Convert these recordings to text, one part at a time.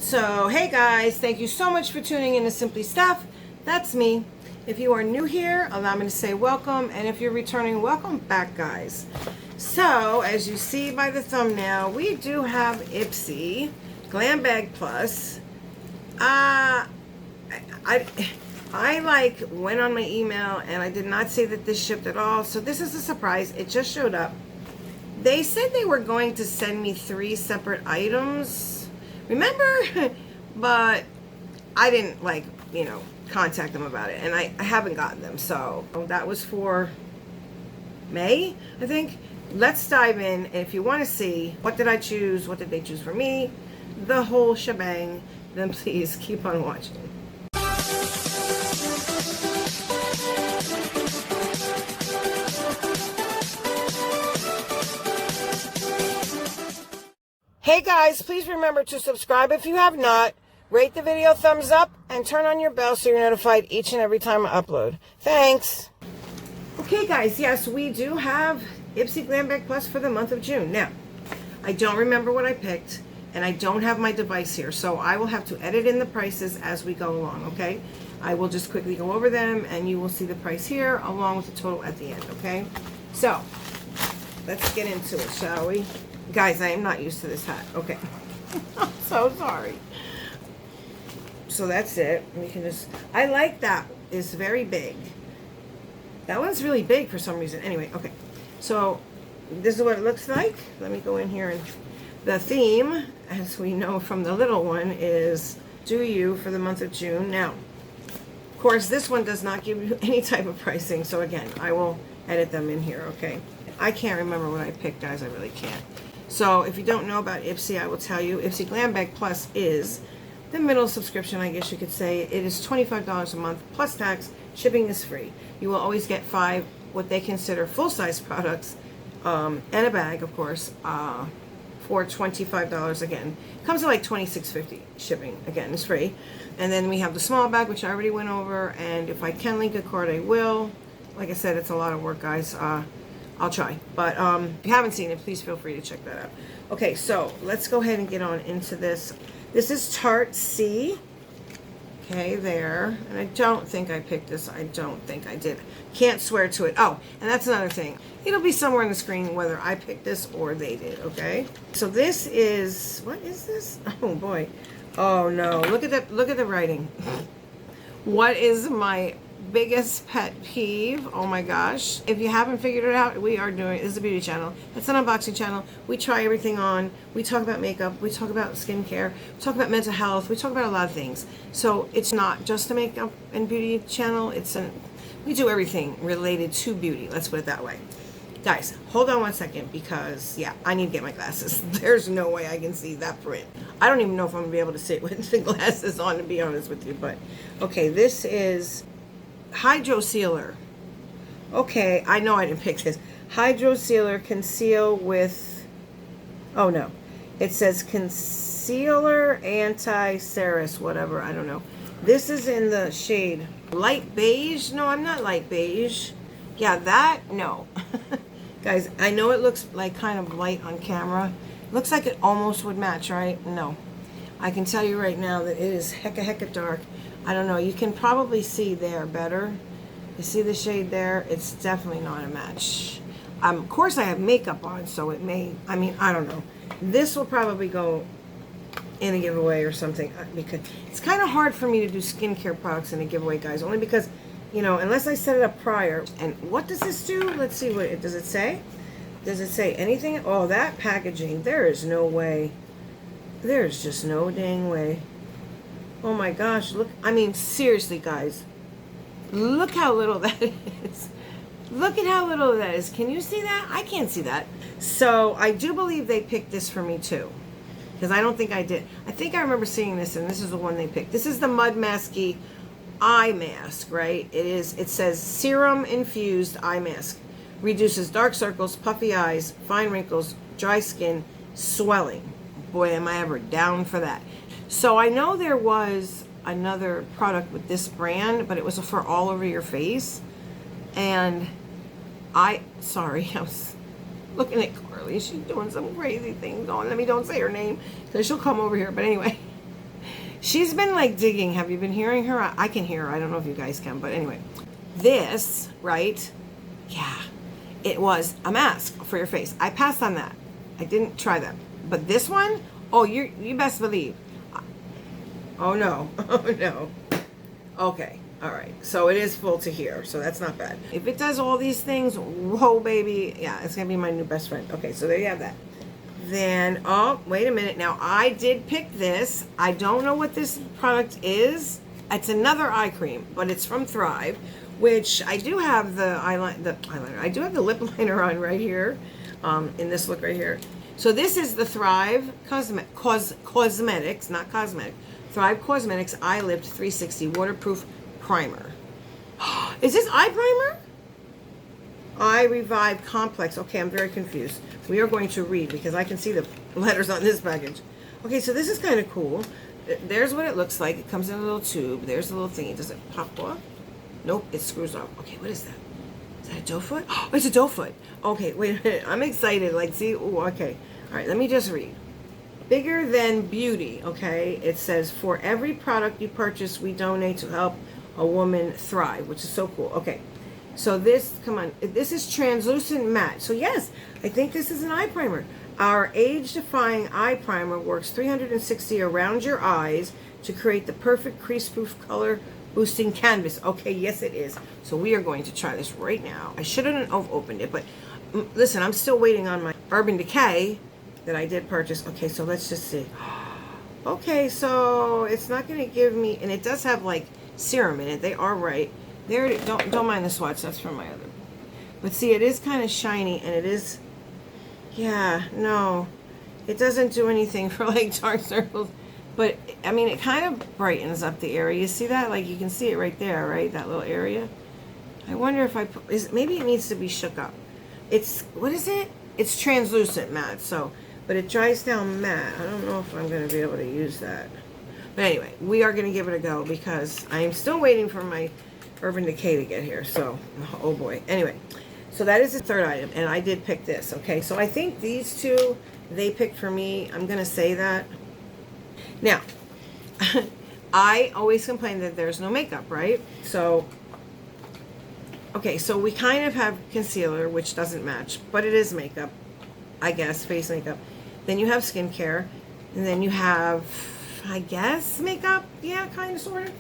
So, hey guys, thank you so much for tuning in to Simply Steph. That's me. If you are new here, allow me to say welcome, and if you're returning, welcome back, guys. So, as you see by the thumbnail, we do have Ipsy Glam Bag Plus. I like went on my email and I did not see that this shipped at all, so this is a surprise. It just showed up. They said they were going to send me 3 separate items, remember? But I didn't contact them about it, and I haven't gotten them. So that was for May, I think. Let's dive in. If you want to see what did I choose, what did they choose for me, the whole shebang, then please keep on watching. Hey guys, please remember to subscribe if you have not, rate the video thumbs up, and turn on your bell so you're notified each and every time I upload. Thanks. Okay guys, yes, we do have Ipsy Glam Bag Plus for the month of June. Now, I don't remember what I picked, and I don't have my device here, so I will have to edit in the prices as we go along, okay? I will just quickly go over them, and you will see the price here along with the total at the end, okay? So, let's get into it, shall we? Guys, I am not used to this hat. Okay. I'm so sorry. So that's it. We can just... I like that. It's very big. That one's really big for some reason. Anyway, okay. So, this is what it looks like. Let me go in here and... The theme, as we know from the little one, is Do You for the month of June. Now, of course, this one does not give you any type of pricing. So again, I will edit them in here, okay? I can't remember what I picked, guys. I really can't. So if you don't know about Ipsy, I will tell you. Ipsy Glam Bag Plus is the middle subscription, I guess you could say. It is $25 a month plus tax. Shipping is free. You will always get 5 what they consider full-size products and a bag, of course, for $25 again. It comes to like $26.50 shipping. Again, it's free. And then we have the small bag, which I already went over. And if I can link a card, I will. Like I said, it's a lot of work, guys. I'll try, but if you haven't seen it, please feel free to check that out. Okay, so let's go ahead and get on into this. This is Tarte C. Okay, there. And I don't think I picked this. I don't think I did. Can't swear to it. Oh, and that's another thing. It'll be somewhere on the screen whether I picked this or they did, okay? So this is, what is this? Oh boy. Oh no, look at the writing. What is my biggest pet peeve? Oh my gosh. If you haven't figured it out, we are doing, this is a beauty channel. It's an unboxing channel. We try everything on. We talk about makeup. We talk about skincare. We talk about mental health. We talk about a lot of things. So it's not just a makeup and beauty channel. We do everything related to beauty. Let's put it that way. Guys, hold on one second because, yeah, I need to get my glasses. There's no way I can see that print. I don't even know if I'm going to be able to see it with the glasses on, to be honest with you. But, okay, this is Hydro Sealer. Okay, I know I didn't pick this. Hydro Sealer Conceal with... Oh, no. It says Concealer Anti-Cerise, whatever. I don't know. This is in the shade Light Beige. No, I'm not light beige. Yeah, that... No. Guys, I know it looks like kind of light on camera. Looks like it almost would match, right? No. I can tell you right now that it is hecka dark. I don't know. You can probably see there better. You see the shade there? It's definitely not a match. Of course, I have makeup on, so it may... I mean, I don't know. This will probably go in a giveaway or something. Because it's kind of hard for me to do skincare products in a giveaway, guys. Only because... You know, unless I set it up prior. And what does this do? Let's see what it does. It say? Does it say anything? Oh, that packaging. There is no way. There's just no dang way. Oh my gosh. Look. I mean, seriously, guys. Look how little that is. Look at how little that is. Can you see that? I can't see that. So, I do believe they picked this for me, too. Because I don't think I did. I think I remember seeing this, and this is the one they picked. This is the Mud Masky eye mask, right? It says serum infused eye mask. Reduces dark circles, puffy eyes, fine wrinkles, dry skin, swelling. Boy, am I ever down for that. So I know there was another product with this brand, but it was for all over your face. And sorry, I was looking at Carly. She's doing some crazy things on. Don't say her name because she'll come over here. But anyway, She's been like digging. Have you been hearing her? I can hear her. I don't know if you guys can, but anyway. This, right? Yeah. It was a mask for your face. I passed on that. I didn't try that. But this one, oh, you best believe. Oh no. Oh no. Okay. All right. So it is full to here. So that's not bad. If it does all these things, whoa, baby. Yeah, it's going to be my new best friend. Okay. So there you have that. Then, oh, wait a minute. Now, I did pick this. I don't know what this product is. It's another eye cream, but it's from Thrive, which I do have the eyeliner. I do have the lip liner on right here, in this look right here. So this is the Thrive Cosmetics, not cosmetic. Thrive Cosmetics Eye Lift 360 Waterproof Primer. Is this eye primer? Eye Revive Complex. Okay, I'm very confused. We are going to read because I can see the letters on this package. Okay, so this is kind of cool. There's what it looks like. It comes in a little tube. There's a little thingy. Does it pop off? Nope, it screws off. Okay, what is that? Is that a doe foot? Oh, it's a doe foot. Okay, wait a minute. I'm excited. Like, see? Ooh, okay. All right, let me just read. Bigger than beauty, okay? It says, for every product you purchase, we donate to help a woman thrive, which is so cool. Okay, so this, come on, this is translucent matte. So yes, I think this is an eye primer. Our age-defying eye primer works 360 around your eyes to create the perfect crease-proof color boosting canvas. Okay, yes it is. So we are going to try this right now. I shouldn't have opened it, but listen, I'm still waiting on my Urban Decay that I did purchase. Okay, so let's just see. Okay, so it's not going to give me, and it does have like serum in it. They are right. There, don't mind the swatch. That's from my other. But see, it is kind of shiny, and it is, yeah, no. It doesn't do anything for like dark circles. But, I mean, it kind of brightens up the area. You see that? Like, you can see it right there, right? That little area. I wonder if I put, maybe it needs to be shook up. It's, what is it? It's translucent matte, so, but it dries down matte. I don't know if I'm going to be able to use that. But anyway, we are going to give it a go because I'm still waiting for my Urban Decay to get here. So, oh boy. Anyway, so that is the third item, and I did pick this, okay? So I think these two, they picked for me. I'm going to say that. Now, I always complain that there's no makeup, right? So, okay, so we kind of have concealer, which doesn't match, but it is makeup, I guess, face makeup. Then you have skincare, and then you have, I guess, makeup. Yeah, kind of, sort of.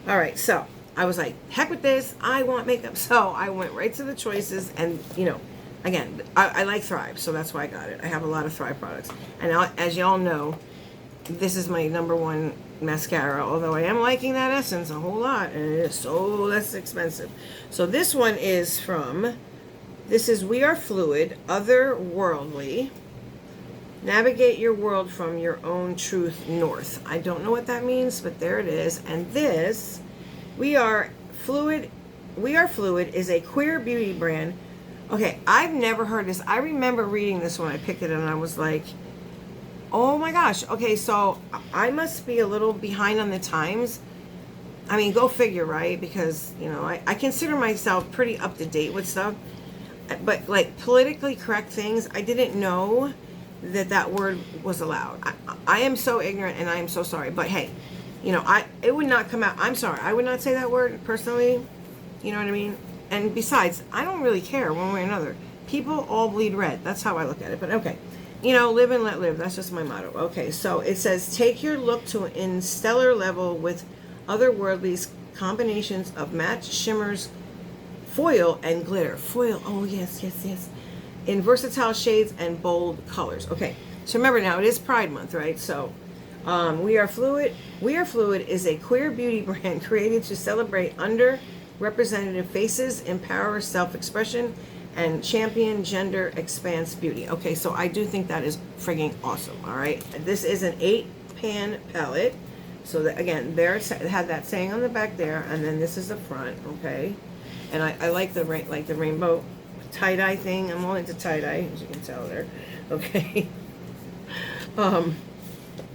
All right, so I was like, heck with this. I want makeup. So I went right to the choices, and, you know, again, I like Thrive, so that's why I got it. I have a lot of Thrive products. And as y'all know, this is my #1 mascara, although I am liking that Essence a whole lot, and it is so less expensive. So this one is from, this is We Are Fluid, Otherworldly. Navigate your world from your own truth north. I don't know what that means, but there it is. And this, We Are Fluid is a queer beauty brand. Okay, I've never heard this. I remember reading this when I picked it, and I was like, oh my gosh. Okay, so I must be a little behind on the times. I mean, go figure, right? Because, you know, I consider myself pretty up to date with stuff. But, like, politically correct things, I didn't know that word was allowed. I am so ignorant, and I am so sorry. But, hey, you know, it would not come out. I'm sorry. I would not say that word personally. You know what I mean? And besides, I don't really care one way or another. People all bleed red. That's how I look at it. But, okay. You know, live and let live. That's just my motto. Okay, so it says, take your look to an stellar level with Otherworldly's combinations of matte shimmers, foil, and glitter. Foil, oh yes, yes, yes. In versatile shades and bold colors. Okay, so remember now, it is Pride Month, right? So, We Are Fluid. We Are Fluid is a queer beauty brand created to celebrate underrepresented faces, empower self-expression, and champion gender expanse beauty. Okay, so I do think that is frigging awesome. All right, this is an 8-pan palette. So that, again, there it had that saying on the back there, and then this is the front. Okay, and I like the rainbow tie-dye thing. I'm all into tie-dye, as you can tell there. Okay.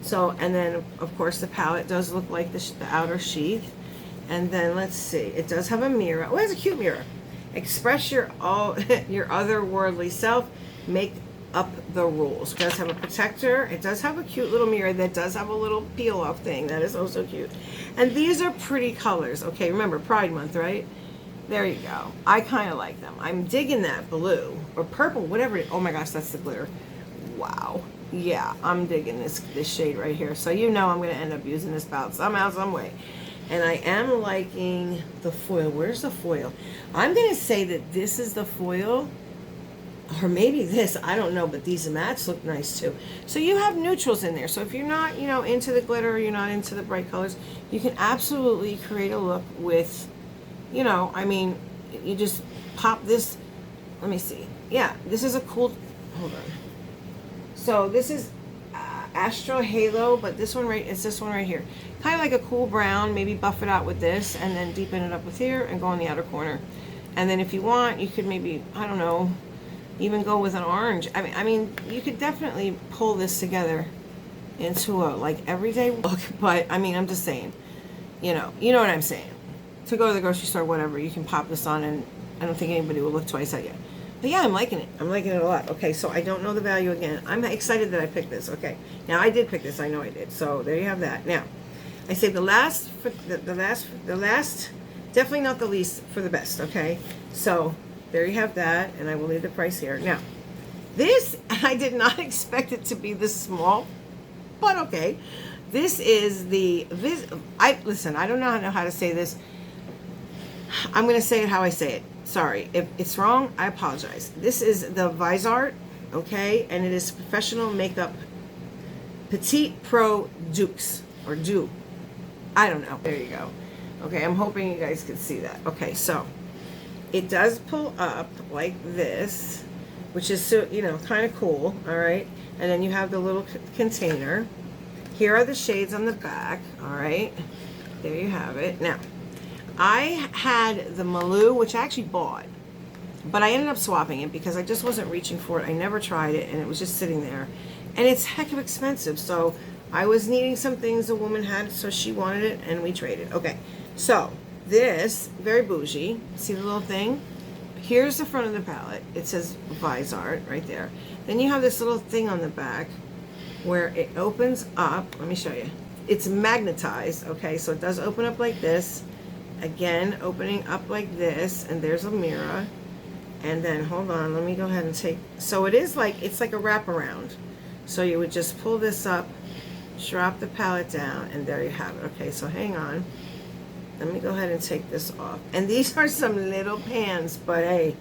So, and then of course the palette does look like the outer sheath, and then let's see, it does have a mirror. Oh, it has a cute mirror. Express your otherworldly self. Make up the rules. It does have a protector. It does have a cute little mirror that does have a little peel off thing. That is also cute. And these are pretty colors. Okay, remember Pride Month, right? There you go. I kind of like them. I'm digging that blue or purple, whatever. Oh my gosh, that's the glitter. Wow. Yeah, I'm digging this shade right here. So you know I'm going to end up using this palette somehow, some way. And I am liking the foil. Where's the foil? I'm going to say that this is the foil. Or maybe this, I don't know, but these mattes look nice too. So you have neutrals in there. So if you're not, you know, into the glitter, or you're not into the bright colors, you can absolutely create a look with, you know, I mean, you just pop this. Let me see. Yeah, this is a cool, hold on. So this is Astro Halo, but this one it's this one right here. Kind of like a cool brown, maybe buff it out with this and then deepen it up with here and go in the outer corner. And then if you want, you could maybe, I don't know, even go with an orange. I mean, you could definitely pull this together into a like everyday look, but I mean, I'm just saying, you know what I'm saying. To go to the grocery store, whatever, you can pop this on and I don't think anybody will look twice at you. But yeah, I'm liking it. I'm liking it a lot. Okay, so I don't know the value again. I'm excited that I picked this. Okay, now I did pick this. I know I did. So there you have that. Now, I say the last, definitely not the least for the best. Okay, so there you have that, and I will leave the price here. Now, this, I did not expect it to be this small, but okay. This is the, listen, I don't know how to say this. I'm going to say it how I say it. Sorry. If it's wrong, I apologize. This is the Visart, okay? And it is Professional Makeup Petite Pro Dukes, or Do. I don't know. There you go. Okay, I'm hoping you guys can see that. Okay, so it does pull up like this, which is, so, you know, kind of cool, all right? And then you have the little container. Here are the shades on the back, all right? There you have it. Now, I had the Malou, which I actually bought, but I ended up swapping it because I just wasn't reaching for it. I never tried it, and it was just sitting there. And it's heck of expensive, so I was needing some things the woman had, so she wanted it, and we traded. Okay, so this, very bougie. See the little thing? Here's the front of the palette. It says Visart right there. Then you have this little thing on the back where it opens up. Let me show you. It's magnetized, okay? So it does open up like this. Again, opening up like this, and there's a mirror. And then, hold on, let me go ahead and take, so it is like, it's like a wraparound. So you would just pull this up, drop the palette down, and there you have it. Okay, so hang on. Let me go ahead and take this off. And these are some little pans, but hey,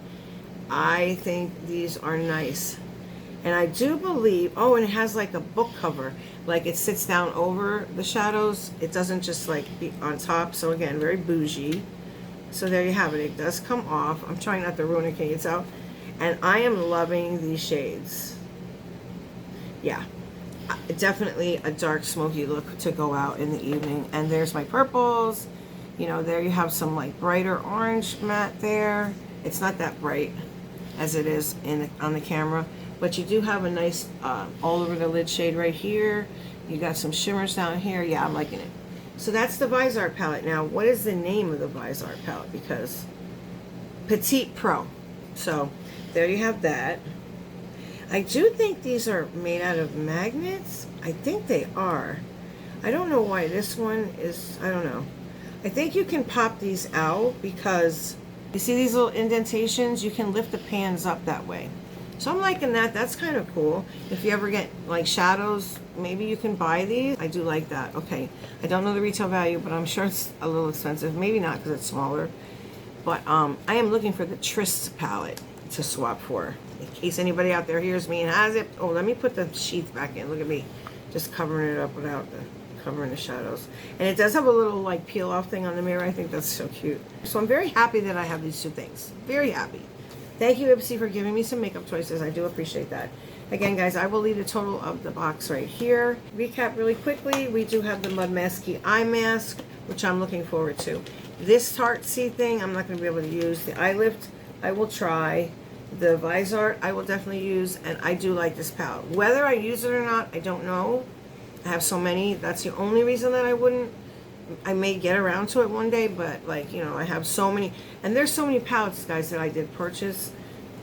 I think these are nice. And I do believe, oh, and it has like a book cover. Like it sits down over the shadows. It doesn't just like be on top. So again, very bougie. So there you have it. It does come off. I'm trying not to ruin it. Can you tell? And I am loving these shades. Yeah. Definitely a dark smoky look to go out in the evening. And there's my purples. You know, there you have some like brighter orange matte there. It's not that bright as it is on the camera. But you do have a nice all over the lid shade right here. You got some shimmers down here. Yeah, I'm liking it. So that's the Visart palette. Now, what is the name of the Visart palette? Because Petite Pro. So there you have that. I do think these are made out of magnets. I think they are. I don't know why this one is, I don't know. I think you can pop these out because you see these little indentations? You can lift the pans up that way. So I'm liking that. That's kind of cool. If you ever get like shadows, maybe you can buy these. I do like that. Okay. I don't know the retail value, but I'm sure it's a little expensive. Maybe not because it's smaller. But I am looking for the Tryst palette to swap for. In case anybody out there hears me and has it. Oh, let me put the sheath back in. Look at me. Just covering it up without covering the shadows. And it does have a little like peel off thing on the mirror. I think that's so cute. So I'm very happy that I have these two things. Very happy. Thank you, Ipsy, for giving me some makeup choices. I do appreciate that. Again, guys, I will leave the total of the box right here. Recap really quickly. We do have the Mud Masky Eye Mask, which I'm looking forward to. This Tartsy thing, I'm not going to be able to use. The Eye Lift, I will try. The Visart, I will definitely use. And I do like this palette. Whether I use it or not, I don't know. I have so many. That's the only reason that I wouldn't. I may get around to it one day, but like, you know, I have so many, and there's so many palettes, guys, that I did purchase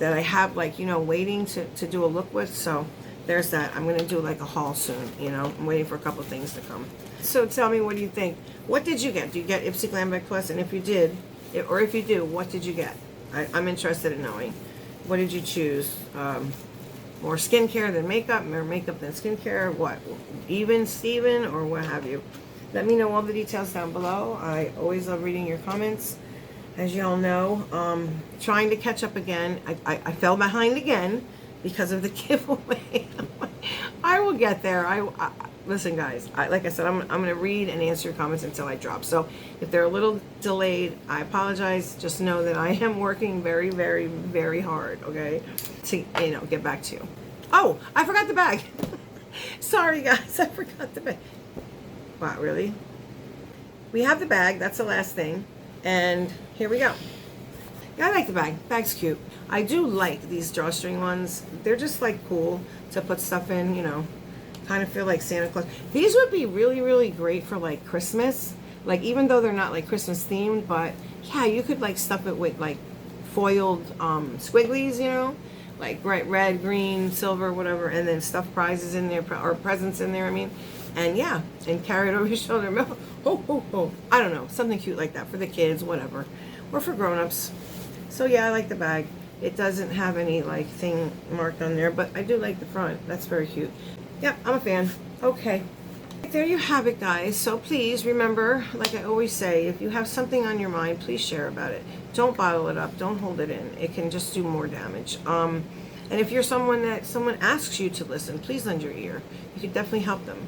that I have, like, you know, waiting to do a look with. So there's that. I'm going to do like a haul soon, you know. I'm waiting for a couple things to come. So tell me, what do you think? What did you get? Do you get Ipsy Glam Back Plus? And if you did, or if you do, what did you get? I'm interested in knowing. What did you choose? More skincare than makeup, more makeup than skincare, what? Even Steven, or what have you? Let me know all the details down below. I always love reading your comments, as y'all know. Trying to catch up again. I fell behind again because of the giveaway. I will get there. Listen, guys, like I said, I'm going to read and answer your comments until I drop. So if they're a little delayed, I apologize. Just know that I am working very, very, very hard, okay, to, you know, get back to you. Oh, I forgot the bag. Sorry, guys, I forgot the bag. Wow, really? We have the bag. That's the last thing. And here we go. Yeah, I like the bag. Bag's cute. I do like these drawstring ones. They're just like cool to put stuff in, you know. Kind of feel like Santa Claus. These would be really, really great for like Christmas. Like, even though they're not like Christmas themed, but yeah, you could like stuff it with like foiled squigglies, you know, like red, green, silver, whatever, and then stuff prizes in there, or presents in there, I mean. And yeah, and carry it over your shoulder. Ho, ho, ho. I don't know, something cute like that for the kids, whatever, or for grown-ups. So yeah, I like the bag. It doesn't have any like thing marked on there, but I do like the front. That's very cute. Yep, I'm a fan. Okay, there you have it, guys. So please remember, like I always say, if you have something on your mind, please share about it. Don't bottle it up. Don't hold it in. It can just do more damage. And if you're someone asks you to listen, please lend your ear. You could definitely help them.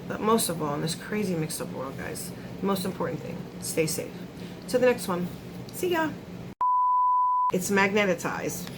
But most of all, in this crazy mixed up world, guys, the most important thing, stay safe. To the next one. See ya. It's magnetized.